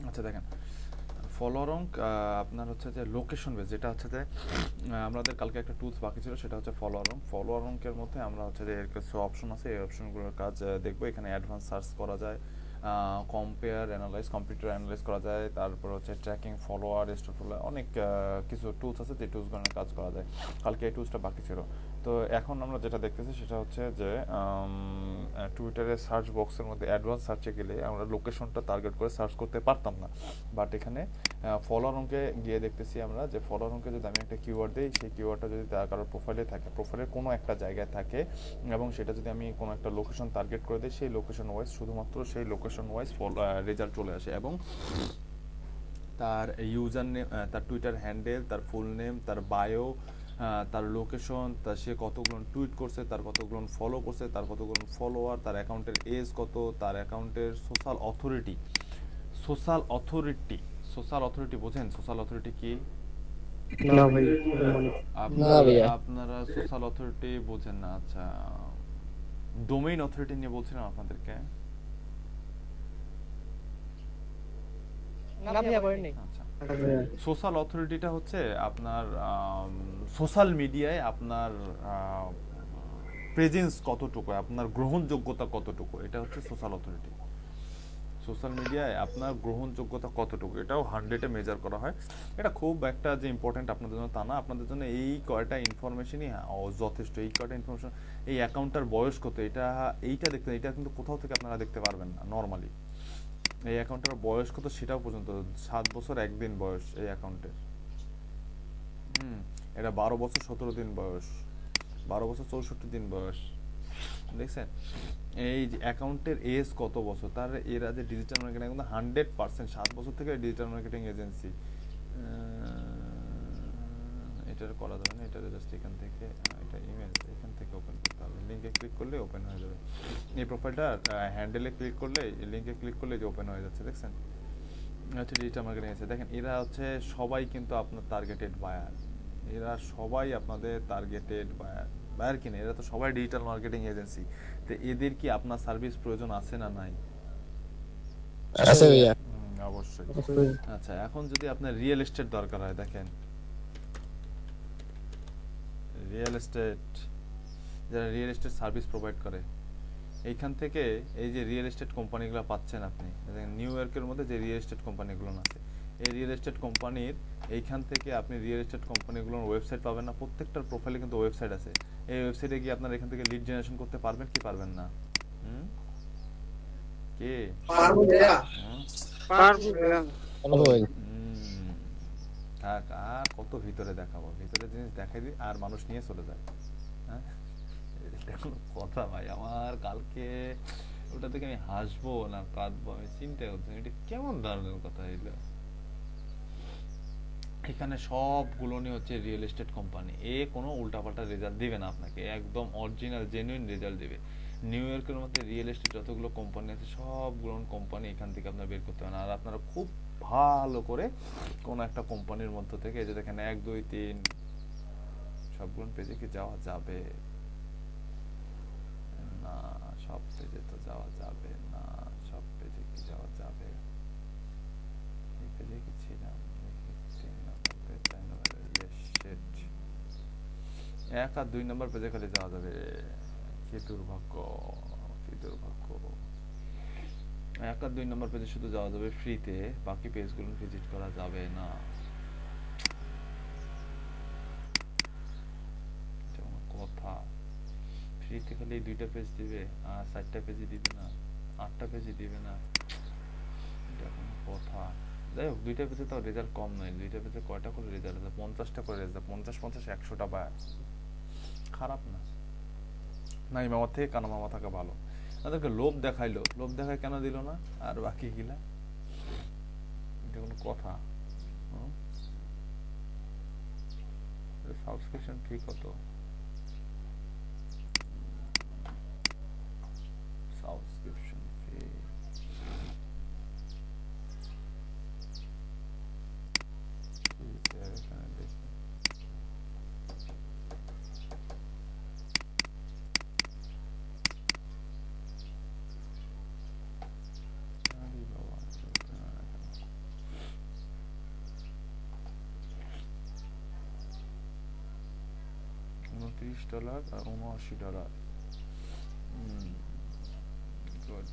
আচ্ছা দেখেন, ফলোয়ারং আপনার হচ্ছে যে লোকেশন বেস, যেটা হচ্ছে যে আমাদের কালকে একটা টুলস বাকি ছিল, সেটা হচ্ছে ফলোয়ারং। ফলোয়ারংয়ের মধ্যে আমরা হচ্ছে যে এর কিছু অপশন আছে, এই অপশনগুলোর কাজ দেখবো। এখানে অ্যাডভান্স সার্চ করা যায়, কম্পেয়ার অ্যানালাইজ, কম্পিউটার অ্যানালাইজ করা যায়, তারপর হচ্ছে ট্র্যাকিং ফলোয়ার, স্টোর ফলোয়ার, অনেক কিছু টুলস আছে যে টুলসগুলোর কাজ করা যায়। কালকে এই টুলসটা বাকি ছিল। তো এখন আমরা যেটা দেখতেছি সেটা হচ্ছে যে টুইটারের সার্চ বক্সের মধ্যে অ্যাডভান্স সার্চে গেলে আমরা লোকেশনটা টার্গেট করে সার্চ করতে পারতাম না, বাট এখানে ফলোয়ার অঙ্কে গিয়ে দেখতেছি আমরা যে ফলোয়ার অঙ্কে যদি আমি একটা কিওয়ার্ড দিই, সেই কিওয়ার্ডটা যদি তার কারোর প্রোফাইলে থাকে, প্রোফাইলের কোনো একটা জায়গায় থাকে, এবং সেটা যদি আমি কোনো একটা লোকেশন টার্গেট করে দিই, সেই লোকেশন ওয়াইজ, শুধুমাত্র সেই লোকেশন ওয়াইজ রেজাল্ট চলে আসে। এবং তার ইউজার নেম, তার টুইটার হ্যান্ডেল, তার ফুল নেম, তার বায়ো, তার লোকেশন, তার সে কতগুলো টুইট করছে, তার কতগুলো ফলো করছে, তার কতগুলো ফলোয়ার, তার অ্যাকাউন্টের এজ কত, তার অ্যাকাউন্টের social authority. Social authority, social authority বোঝেন? সোশ্যাল অথরিটি কি? না ভাই, মানে না আপনারা ভাইয়া। আপনারা সোশ্যাল অথরিটি বোঝেন না? আচ্ছা, ডোমেইন অথরিটি নিয়ে বলছিলাম আপনাদেরকে। না ভাইয়া করেননি। আচ্ছা, ভাইয়া, সোশ্যাল অথরিটিটা হচ্ছে আপনার সোশ্যাল মিডিয়ায় আপনার প্রেজেন্স কতটুকু, আপনার গ্রহণযোগ্যতা কতটুকু, এটা হচ্ছে সোশ্যাল অথরিটি। সোশ্যাল মিডিয়ায় আপনার গ্রহণযোগ্যতা কতটুকু, এটাও 100-এ মেজার করা হয়। এটা খুব একটা যে ইম্পর্টেন্ট আপনাদের জন্য তা না, আপনাদের জন্য এই কয়টা ইনফরমেশনই যথেষ্ট। এই কয়টা ইনফরমেশন, এই অ্যাকাউন্টটার বয়স কত, এইটা দেখতে, এটা কিন্তু কোথাও থেকে আপনারা দেখতে পারবেন না নর্মালি। এই অ্যাকাউন্টের বয়স কত সেটাও পর্যন্ত, 7 বছর 1 দিন বয়স এই অ্যাকাউন্টের। এটা 12 বছর 17 দিন বয়স, 12 বছর 64 দিন বয়স, দেখছেন? এই যে অ্যাকাউন্টের এজ কত বছর, তার এরা যে ডিজিটাল মার্কেটিং, কিন্তু 100% 7 বছর থেকে ডিজিটাল মার্কেটিং এজেন্সি। এটার করা যাবে না, এটা জাস্ট এখান থেকে, এটা ইমেজ এখান থেকে ওপেন করতে হবে, লিঙ্কে ক্লিক করলে ওপেন হয়ে যাবে। এই প্রোফাইলটা হ্যান্ডেলে ক্লিক করলে, লিঙ্কে ক্লিক করলে যে ওপেন হয়ে যাচ্ছে, দেখছেন? হচ্ছে ডিজিটাল মার্কেটিং আছে। দেখেন এরা হচ্ছে সবাই কিন্তু আপনার টার্গেটেড বায়ার, এরা সবাই আপনাদের টার্গেটেড বায়ার। বায়ার কিনে এরা তো সবাই ডিজিটাল মার্কেটিং এজেন্সি। তো এদের কি আপনার সার্ভিস প্রয়োজন আছে না নাই? আচ্ছা আছে ভাইয়া, ভাইয়া। অবশ্যই। অবশ্যই। আচ্ছা, এখন যদি আপনার রিয়েল এস্টেট দরকার হয়, দেখেন রিয়েল এস্টেট, যারা রিয়েল এস্টেট সার্ভিস প্রোভাইড করে, এইখান থেকে এই যে রিয়েল এস্টেট কোম্পানিগুলো পাচ্ছেন আপনি, দেখেন নিউ ইয়র্কের মধ্যে যে রিয়েল এস্টেট কোম্পানিগুলো আছে, এই রিয়েল এস্টেট কোম্পানির এইখান থেকে আপনি রিয়েল এস্টেট কোম্পানিগুলোর ওয়েবসাইট পাবেন না। প্রত্যেকটার প্রোফাইলে কিন্তু ওয়েবসাইট আছে। এই ওয়েবসাইটে গিয়ে আপনারা এখান থেকে লিড জেনারেশন করতে পারবেন কি পারবেন না? হুম, কে? পারবো ভাইয়া, হুম, পারবো ভাইয়া। ভালো ভাই। হুম, থাক, আর কত ভিতরে দেখাবো, ভিতরে জিনিস দেখাই দিই আর মানুষ নিয়ে চলে যায়। হ্যাঁ, এটা কোনো কথা ভাই? আমার কালকে ওটা থেকে আমি হাসবো না কাঁদবো আমি চিন্তা করছি, এটা কেমন ধরনের কথা এলো। এখানে সবগুলো নিয়ে হচ্ছে রিয়েল এস্টেট কোম্পানি, এ কোনো উল্টাপাল্টা রেজাল্ট দিবে না আপনাকে, একদম অরিজিনাল জেনুইন রেজাল্ট দিবে। নিউ ইয়র্কের মধ্যে রিয়েল এস্টেট যতগুলো কোম্পানি আছে সবগুলো কোম্পানি এখান থেকে আপনারা বের করতে পারেন। আর আপনারা খুব ভালো করে কোনো একটা কোম্পানির মধ্য থেকে, এই যে দেখেন 1 2 3 সবগুলো পেজে কি যাওয়া যাবে? না, সব পেজে তো যাওয়া যাবে না। সব পেজে কি যাওয়া যাবে? এই পেজে কি ছিলাম? 3 নম্বর পেজ, 4 নম্বর, ইয়েস শিট। 1 আর 2 নম্বর পেজে খালি যাওয়া যাবে। কি দুর্ভাগ্য, কি দুর্ভাগ্য। 1 আর 2 নম্বর পেজে শুধু যাওয়া যাবে ফ্রিতে, বাকি পেজগুলো ভিজিট করা যাবে না। এটা কোনো কথা? ফ্রিতে খালি 2টা পেজ দিবে আর 4টা পেজই দিবে না, 8টা পেজই দিবে না, এটা কোনো কথা? যাই হোক, 2টা পেজে তাও রেজাল্ট কম নয়, 2টা পেজে কয়টা করে রেজাল্ট আছে? 50টা করে রেজাল্ট, 50 50 100টা বায়ার, খারাপ না। না, এই মামার থেকে কানা মামা থাকা ভালো। তাদেরকে লোভ দেখাইলো, লোভ দেখায় কেন দিল না? আর বাকি গিলা, এটা কোনো কথা? সাবস্ক্রিপশন ফি কত? সাবস্ক্রিপশন ফি এখানে দেখি। আরে বাবা, চলতে না কেন? $30 আর $79। গুড।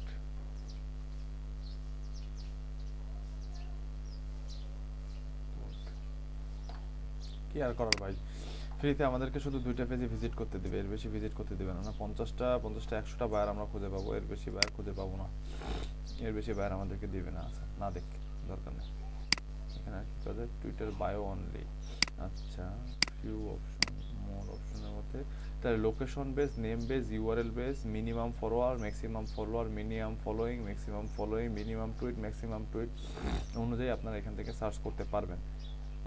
কি আর করার ভাই, ফ্রিতে আমাদেরকে শুধু 2টা পেজে ভিজিট করতে দিবে, এর বেশি ভিজিট করতে দিবে না। 50টা 100টা বায়ার আমরা খুঁজে পাবো, এর বেশি বায়ার খুঁজে পাবো না, এর বেশি বায়ার আমাদেরকে দিবে না। আচ্ছা না দেখ, দরকার নেই। এখানে আর কি কাজ, টুইটার বায়ো অনলি। আচ্ছা ফিউ অপশন, মোর অপশনের মধ্যে তাহলে location base, name base, URL base, minimum follower, maximum follower, minimum following, maximum following, minimum tweet, maximum tweet অনুযায়ী আপনারা এখান থেকে সার্চ করতে পারবেন।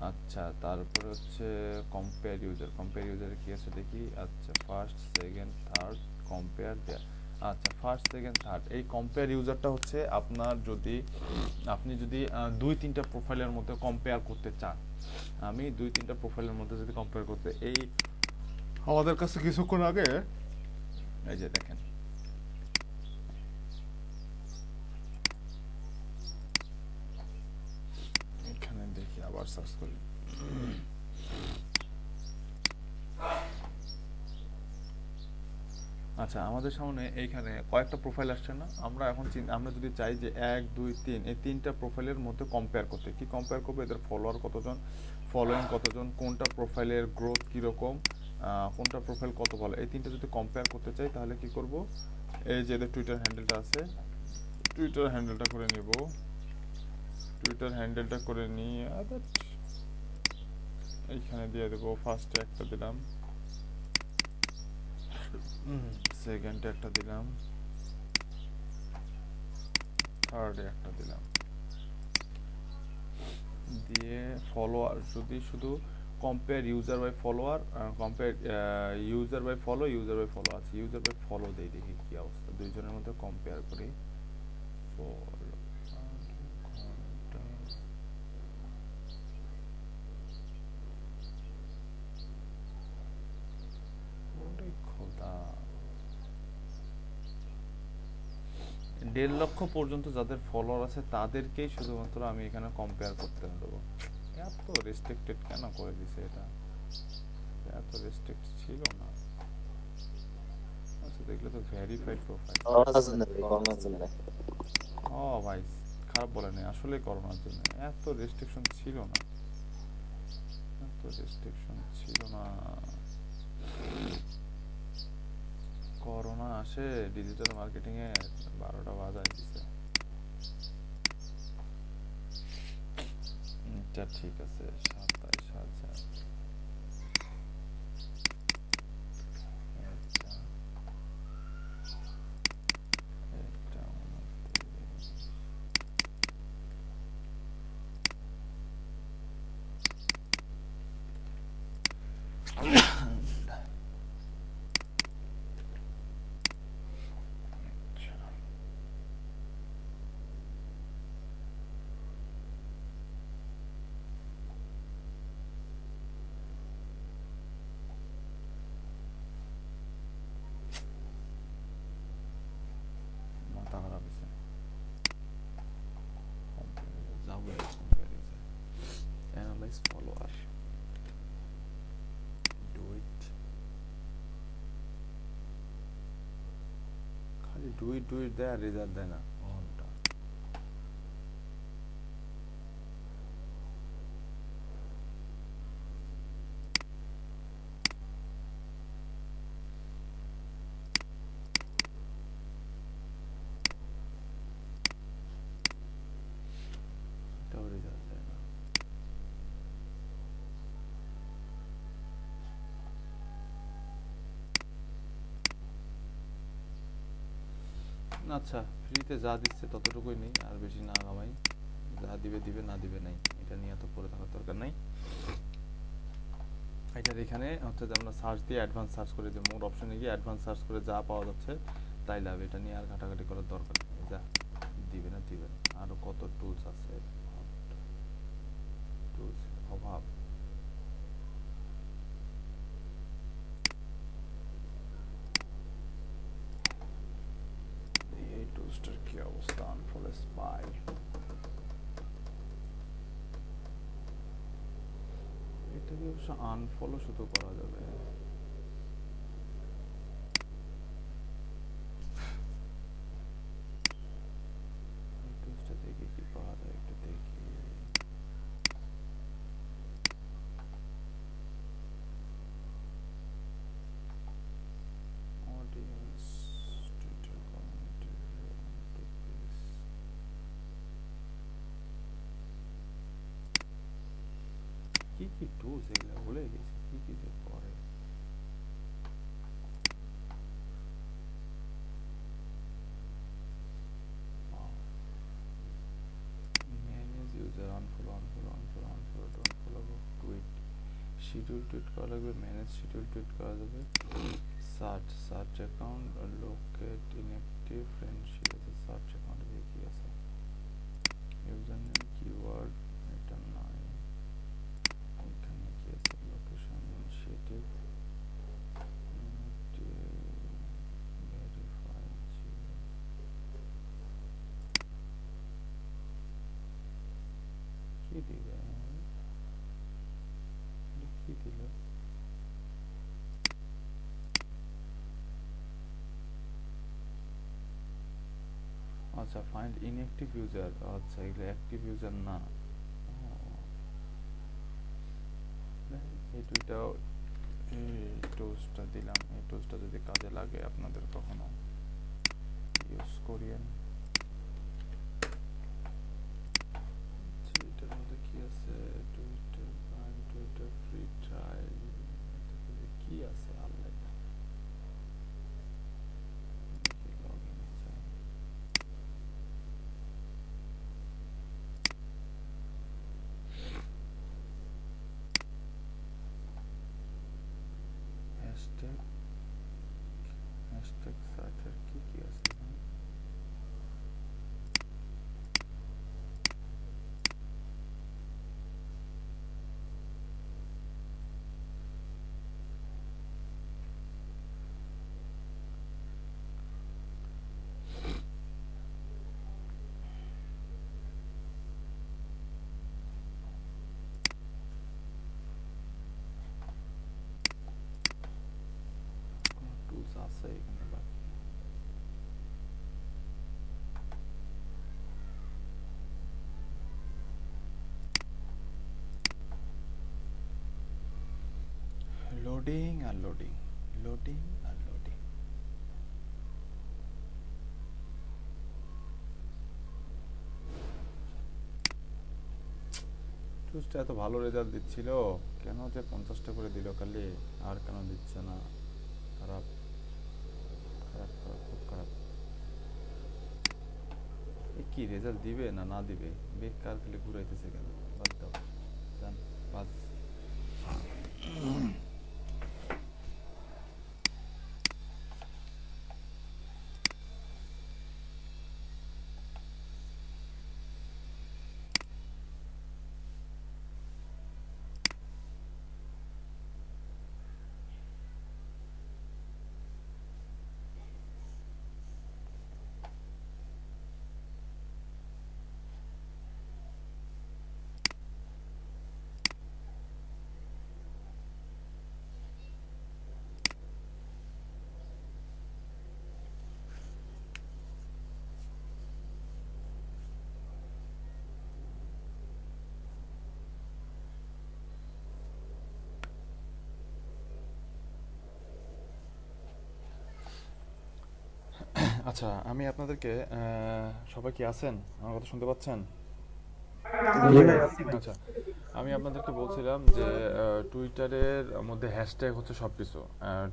আচ্ছা তারপরে হচ্ছে কম্পেয়ার ইউজার, কম্পেয়ার ইউজারে কি আছে দেখি। আচ্ছা ফার্স্ট সেকেন্ড থার্ড কম্পেয়ার দেয়া। আচ্ছা ফার্স্ট সেকেন্ড থার্ড, এই কম্পেয়ার ইউজারটা হচ্ছে আপনার যদি আপনি যদি 2-3টা প্রোফাইলের মধ্যে কম্পেয়ার করতে চান, আমি 2-3টা প্রোফাইলের মধ্যে যদি কম্পেয়ার করতে, এই আমাদের কাছে কিছুক্ষণ আগে এই যে দেখেন এখানে দেখি, আবার সার্চ করি। আচ্ছা আমাদের সামনে এইখানে কয়েকটা প্রোফাইল আসছে না, আমরা এখন আমরা যদি চাই যে 1 2 3 এই 3টা প্রোফাইলের মধ্যে কম্পেয়ার করতে, কি কম্পেয়ার করবো, এদের ফলোয়ার কতজন, ফলোয়িং কতজন, কোনটা প্রোফাইলের গ্রোথ কীরকম, কোনটা প্রোফাইল কত ভালো, এই 3টা যদি কম্পেয়ার করতে চাই তাহলে কি করব, এই যে এদের টুইটার হ্যান্ডেলটা আছে, টুইটার হ্যান্ডেলটা করে নিব, টুইটার হ্যান্ডেলটা করে নিয়ে এইখানে দিয়ে দেবো। ফার্স্টে একটা দিলাম, সেকেন্ডে একটা দিলাম, থার্ডে একটা দিলাম, দিয়ে ফলোয়ার যদি শুধু compare user by follower, compare user by follow, user by follow আছে, ইউজার বাই ফলো দেই, দেখি কি অবস্থা, দুইজনের মধ্যে কম্পেয়ার করি। ফলো খোদা, 1.5 লক্ষ পর্যন্ত যাদের ফলোয়ার আছে তাদেরকেই শুধুমাত্র আমি এখানে কম্পেয়ার করতে দেবো। এত রেস্ট্রিক্টেড কেন করে দিছে এটা, এত রেস্ট্রিক্ট ছিল না। আচ্ছা দেখলে তো ভেরিফাইড প্রোফাইল। ও ভাই খারাপ বলে নেই, আসলে করোনার জন্য এত রেস্ট্রিকশন ছিল না, এত রেস্ট্রিকশন ছিল না। করোনা আসে ডিজিটাল মার্কেটিং এ 12টা বাজায় দিছে। আচ্ছা ঠিক আছে, 27,000। মাথা খারাপ হয়েছে। Analyze follower, do it, খালি do it দেয় আর রেজাল্ট দেয় না। ঘন্টা এটাও রেজাল্ট দেয় না। আচ্ছা ফ্রিতে যা দিচ্ছে ততটুকুই নেই, আর বেশি না কামাই, যা দিবে দিবে, না দিবে নাই, এটা নিয়ে এত পড়ে থাকার দরকার নাই। এটার এখানে হচ্ছে যে আমরা সার্চ দিয়ে অ্যাডভান্স সার্চ করে, যে মোর অপশনে গিয়ে অ্যাডভান্স সার্চ করে যা পাওয়া যাচ্ছে তাই লাভ, এটা নিয়ে আর ঘাটাঘাটি করার দরকার নেই। যা দিবে না দিবে না, আরও কত টুলস আছে, টুলস অভাব। এই টুলসটার কি অবস্থা, আনফলো স্পাই, এটাকে অবশ্য আনফলো শুধু করা যাবে। কি টুলস এগুলো ভুলে গেছি কি কি যে করে। Manage user, unfollow unfollow unfollow unfollow don't follow, tweet schedule tweet করা লাগবে, ম্যানেজ শিডিউল টুইট করা যাবে, search search account, locate inactive friendship আছে, সার্চ অ্যাকাউন্টে কি আছে, ইউজার নেম কিওয়ার্ড এটা নাই, এখানে কি আছে, লোকেশন ইনিশিয়েটিভ ভেরিফাই, কি দিবে কি দিল, আচ্ছা ফাইন্ড ইনঅ্যাক্টিভ ইউজার, আচ্ছা এগুলো অ্যাক্টিভ ইউজার না। এই দুইটাও এই টুলসটা দিলাম, এই টুলসটা যদি কাজে লাগে আপনাদের কখনো ইউজ করিয়েন। এটার মধ্যে কি আছে, Twitter prime, Twitter free trial, কি আছে আল্লাহ লগইন চাই। হ্যাশট্যাগ হ্যাশট্যাগ সার্চের কি কি আছে এখানে? কোনো টুলস আছে এখানে বাকি? লোডিং আর লোডিং, লোডিং আর লোডিং। টুলসটা এত ভালো রেজাল্ট দিচ্ছিল, কেন যে 50টা করে দিল খালি, আর কেন দিচ্ছে না? খারাপ খারাপ খারাপ খুব খারাপ। এ কি রেজাল্ট দিবে না না দিবে, বেকার খালি ঘুরাইতেছে কেন? বাদ দাও, জান বাদ। আচ্ছা আমি আপনাদেরকে সবাই কি আছেন, আমার কথা শুনতে পাচ্ছেন? জি ভাই আছি ভাই। আচ্ছা আমি আপনাদেরকে বলছিলাম যে টুইটারের মধ্যে হ্যাশট্যাগ হচ্ছে সব কিছু,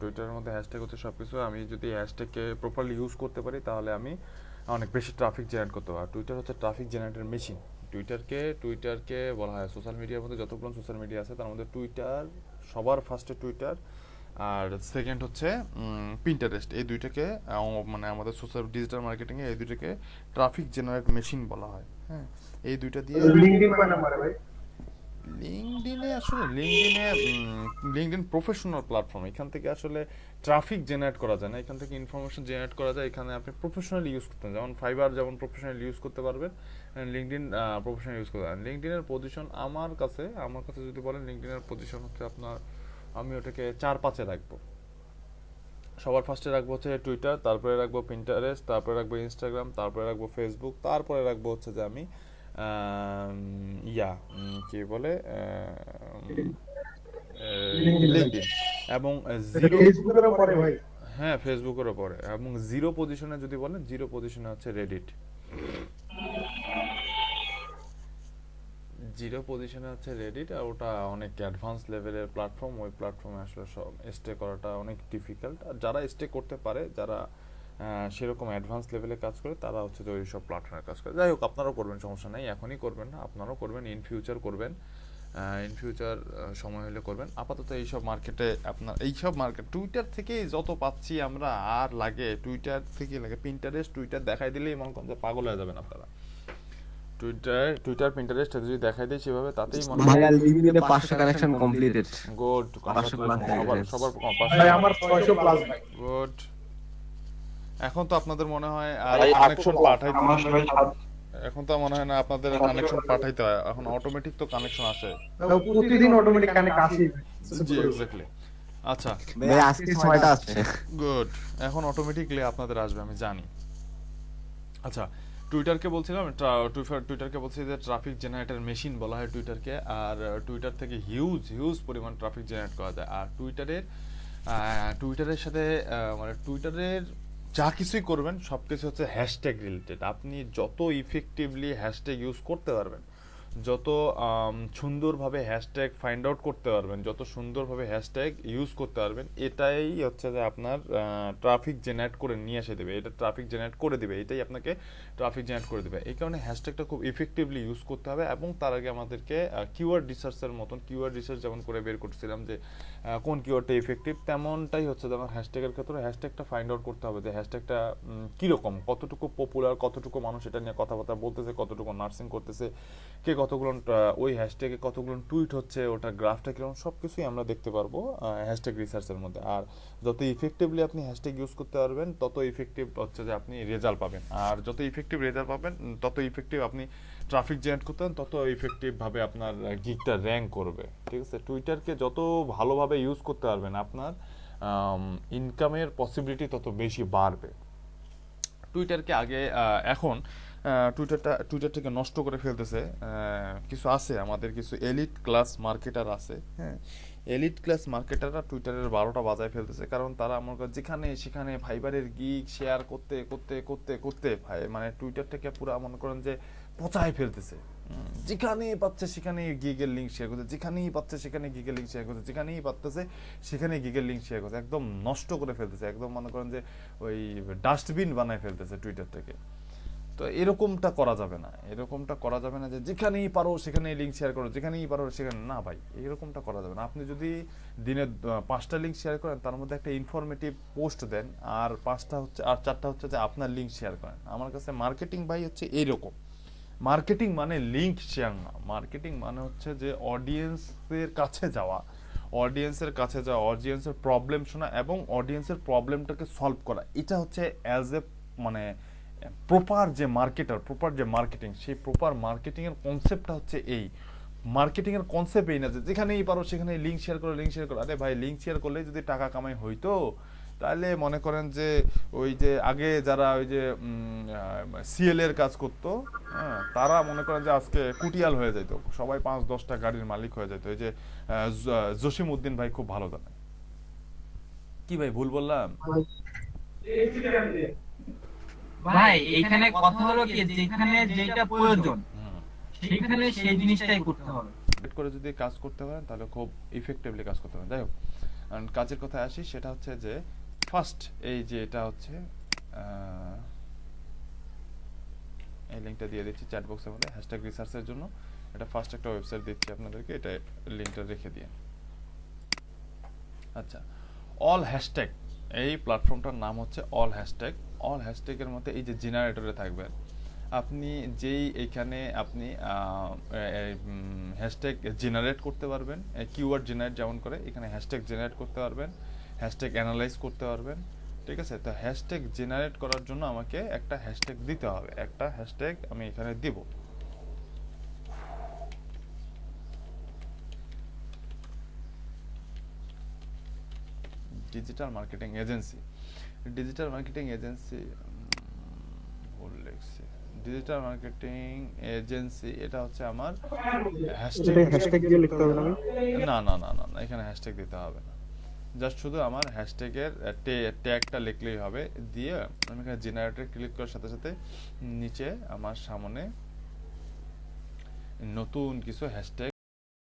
টুইটারের মধ্যে হ্যাশট্যাগ হচ্ছে সব কিছু। আমি যদি হ্যাশট্যাগকে প্রপারলি ইউজ করতে পারি তাহলে আমি অনেক বেশি ট্রাফিক জেনারেট করতে পারি। আর টুইটার হচ্ছে ট্রাফিক জেনারেটর মেশিন। টুইটারকে বলা হয় সোশ্যাল মিডিয়ার মধ্যে যতগুলো সোশ্যাল মিডিয়া আছে তার মধ্যে টুইটার সবার ফার্স্টে, টুইটার আর সেকেন্ড হচ্ছে পিন্টারেস্ট। এই দুইটাকে মানে আমাদের সোশ্যাল ডিজিটাল মার্কেটিংয়ে এই দুইটাকে ট্রাফিক জেনারেট মেশিন বলা হয়। হ্যাঁ, এই দুইটা দিয়ে লিংকডইন কয় নাম্বারে ভাই? লিঙ্কডইনে আসলে লিঙ্কডইন প্রফেশনাল প্ল্যাটফর্ম, এখান থেকে আসলে ট্রাফিক জেনারেট করা যায় না, এখান থেকে ইনফরমেশন জেনারেট করা যায়। এখানে আপনি প্রফেশনালি ইউজ করতে, যেমন ফাইবার যেমন প্রফেশনালি ইউজ করতে পারবেন, লিঙ্কডইন প্রফেশনাল ইউজ করতে পারবেন। লিঙ্কডইনের পজিশন আমার কাছে যদি বলেন, লিঙ্কডইনের পজিশন হচ্ছে আপনার, আমি ওটাকে 4-5-এ রাখবো। সবার ফার্স্টে রাখবো হচ্ছে টুইটার, তারপরে রাখবো পিন্টারেস্ট, তারপরে রাখবো ইনস্টাগ্রাম, তারপরে রাখবো ফেসবুক, তারপরে রাখবো হচ্ছে যে আমি কি বলে লিঙ্কডইন, এবং জিরো, ফেসবুকের পরে ভাই। হ্যাঁ ফেসবুকের পরে, এবং জিরো পজিশনে যদি বলেন, জিরো পজিশনে হচ্ছে রেডিট। জিরো পজিশনে হচ্ছে রেডিট, আর ওটা অনেক অ্যাডভান্স লেভেলের প্ল্যাটফর্ম। ওই প্ল্যাটফর্মে আসলে সব স্টে করাটা অনেক ডিফিকাল্ট। আর যারা স্টে করতে পারে, যারা সেরকম অ্যাডভান্স লেভেলে কাজ করে, তারা হচ্ছে যে ওই সব প্ল্যাটফর্মে কাজ করে। যাই হোক, আপনারাও করবেন, সমস্যা নেই। এখনই করবেন না, আপনারাও করবেন, ইন ফিউচার করবেন। ইন ফিউচার সময় হলে করবেন। আপাতত এইসব মার্কেটে আপনার এইসব মার্কেট টুইটার থেকেই যত পাচ্ছি আমরা, আর লাগে টুইটার থেকে লাগে পিন্টারেস্ট। টুইটার দেখাই দিলেই মনে করেন যে পাগল হয়ে যাবেন আপনারা। টুইটার পিন্টারেস্ট যদি দেখাই দিই সেভাবে, তাতেই মনে ভাইয়া লিমিটে 500 কানেকশন কমপ্লিটেড। গুড। 500 plus সবার hit সবার ভাই আমার 600 প্লাস ভাই। গুড। এখন তো আপনাদের মনে হয় আর ভাই, কানেকশন পাঠাইতে, আমার সবাই এখন তো মনে হয় না আপনাদের কানেকশন পাঠাইতে হয়, এখন অটোমেটিক তো কানেকশন আসে। তাও প্রতিদিন অটোমেটিক কানেক্ট আসে। জি এক্স্যাক্টলি। আচ্ছা ভাই আজকে 6টা আছে। গুড। এখন অটোমেটিকলি আপনাদের আসবে, আমি জানি। আচ্ছা, টুইটারকে বলছিলাম, টুইটারকে বলছি যে ট্রাফিক জেনারেটর মেশিন বলা হয় টুইটারকে। আর টুইটার থেকে হিউজ পরিমাণ ট্রাফিক জেনারেট করা যায়। আর টুইটারের সাথে মানে টুইটারের যা কিছুই করবেন সব কিছু হচ্ছে হ্যাশট্যাগ রিলেটেড। আপনি যত ইফেক্টিভলি হ্যাশট্যাগ ইউজ করতে পারবেন, যত সুন্দরভাবে হ্যাশট্যাগ ফাইন্ড আউট করতে পারবেন, যত সুন্দরভাবে হ্যাশট্যাগ ইউজ করতে পারবেন, এটাই হচ্ছে যে আপনার ট্রাফিক জেনারেট করে নিয়ে এসে দেবে। এটা ট্রাফিক জেনারেট করে দেবে, এটাই আপনাকে ট্রাফিক জেনারেট করে দেবে। এই কারণে হ্যাশট্যাগটা খুব ইফেক্টিভলি ইউজ করতে হবে। এবং তার আগে আমাদেরকে কিওয়ার্ড রিসার্চের মতন, কিওয়ার্ড রিসার্চ যেমন করে বের করছিলাম যে কোন কিওয়ার্ডটা ইফেক্টিভ, তেমনটাই হচ্ছে যেমন হ্যাশট্যাগের ক্ষেত্রে হ্যাশট্যাগটা ফাইন্ড আউট করতে হবে যে হ্যাশট্যাগটা কীরকম, কতটুকু পপুলার, কতটুকু মানুষ এটা নিয়ে কথাবার্তা বলতেছে, কতটুকু নার্সিং করতেছে, কে কতগুলো ওই হ্যাশট্যাগে কতগুলো টুইট হচ্ছে, ওটার গ্রাফটা কিরকম, সব কিছুই আমরা দেখতে পারবো হ্যাশট্যাগ রিসার্চের মধ্যে। আর যত ইফেক্টিভলি আপনি হ্যাশট্যাগ ইউজ করতে পারবেন, তত ইফেক্টিভ হচ্ছে যে আপনি রেজাল্ট পাবেন। আর যত ইফেক্টিভ রেজাল্ট পাবেন, তত ইফেক্টিভ আপনি ট্রাফিক জেনারেট করতে পারেন, তত ইফেক্টিভভাবে আপনার গিগটা র্যাঙ্ক করবে। ঠিক আছে, টুইটারকে যত ভালোভাবে ইউজ করতে পারবেন, আপনার ইনকামের পসিবিলিটি তত বেশি বাড়বে। টুইটারকে আগে এখন টুইটারটাকে নষ্ট করে ফেলতেছে কিছু আছে, আমাদের কিছু এলিট ক্লাস মার্কেটার আছে। হ্যাঁ, এলিট ক্লাস মার্কেটাররা টুইটারের 12টা বাজায় ফেলতেছে। কারণ তারা মনে করেন যেখানে সেখানে ফাইবারের গিগ শেয়ার করতে করতে করতে করতে মানে টুইটারটাকে পুরো মনে করেন যে পচায় ফেলতেছে। যেখানেই পাচ্ছে সেখানে গিগের লিঙ্ক শেয়ার করছে, যেখানেই পাচ্ছে সেখানে গিগের লিঙ্ক শেয়ার করছে, যেখানেই পাচ্ছে সেখানে গিগের লিঙ্ক শেয়ার করছে। একদম নষ্ট করে ফেলতেছে, একদম মনে করেন যে ওই ডাস্টবিন বানায় ফেলতেছে টুইটারটাকে। তো এরকমটা করা যাবে না, এরকমটা করা যাবে না যে যেখানেই পারো সেখানেই লিঙ্ক শেয়ার করো, যেখানেই পারো সেখানে না। ভাই, এরকমটা করা যাবে না। আপনি যদি দিনে 5টা লিঙ্ক শেয়ার করেন, তার মধ্যে একটা ইনফরমেটিভ পোস্ট দেন, আর 4টা হচ্ছে যে আপনার লিঙ্ক শেয়ার করেন। আমার কাছে মার্কেটিং ভাই হচ্ছে এইরকম। মার্কেটিং মানে লিঙ্ক শেয়ার না, মার্কেটিং মানে হচ্ছে যে অডিয়েন্সের কাছে যাওয়া, অডিয়েন্সের প্রবলেম শোনা এবং অডিয়েন্সের প্রবলেমটাকে সলভ করা। এটা হচ্ছে অ্যাজ এ মানে প্রপার যে মার্কেটিং, সেই প্রপার মার্কেটিং এর কনসেপ্টটা হচ্ছে এই। মার্কেটিং এর কনসেপ্ট এই না যে যেখানেই পারো সেখানে লিঙ্ক শেয়ার করো। আরে ভাই, লিঙ্ক শেয়ার করলে যদি টাকা কামাই হইতো, তাহলে মনে করেন যে ওই যে আগে যারা ওই যে সিএল এর কাজ করতো, হ্যাঁ, তারা মনে করেন যে আজকে কুটিয়াল হয়ে যেত, সবাই 5-10টা গাড়ির মালিক হয়ে যেত। এই যে জসিম উদ্দিন ভাই খুব ভালো জানে। কি ভাই, ভুল বললাম? ভাই এইখানে কথা হলো কি, যেখানে যেটা প্রয়োজন সেখানে সেই জিনিসটাই করতে হবে। করে যদি কাজ করতে পারেন তাহলে খুব ইফেক্টিভলি কাজ করতে পারেন। যাই হোক, কাজের কথায় আসি, সেটা হচ্ছে যে ফার্স্ট এই যে এটা হচ্ছে এই লিঙ্কটা দিয়ে দিচ্ছি চ্যাট বক্সের মধ্যে হ্যাশট্যাগ রিসার্চের জন্য। এটা ফার্স্ট একটা ওয়েবসাইট দিচ্ছি আপনাদেরকে, এটা লিঙ্কটা রেখে দিয়ে। আচ্ছা, অল হ্যাশট্যাগ, এই প্ল্যাটফর্মটার নাম হচ্ছে অল হ্যাশট্যাগ। অল হ্যাশট্যাগের মধ্যে এই যে জেনারেটরে থাকবেন, আপনি যেই এখানে আপনি হ্যাশট্যাগ জেনারেট করতে পারবেন, কিওয়ার্ড জেনারেট যেমন করে এখানে হ্যাশট্যাগ জেনারেট করতে পারবেন, হ্যাশট্যাগ অ্যানালাইজ করতে পারবেন। ঠিক আছে, তো হ্যাশট্যাগ জেনারেট করার জন্য আমাকে একটা হ্যাশট্যাগ দিতে হবে। একটা হ্যাশট্যাগ আমি এখানে দিব। ডিজিটাল মার্কেটিং এজেন্সি, ভুল লিখছি। ডিজিটাল মার্কেটিং এজেন্সি, এটা হচ্ছে আমার হ্যাশট্যাগ দিয়ে লিখতে হবে না ভাই? না, এখানে হ্যাশট্যাগ দিতে হবে না। জাস্ট শুধু আমার হ্যাশট্যাগের ট্যাগটা লিখলেই হবে। দিয়ে আমি এখানে জেনারেটর ক্লিক করার সাথে সাথে নিচে আমার সামনে নতুন কিছু হ্যাশট্যাগ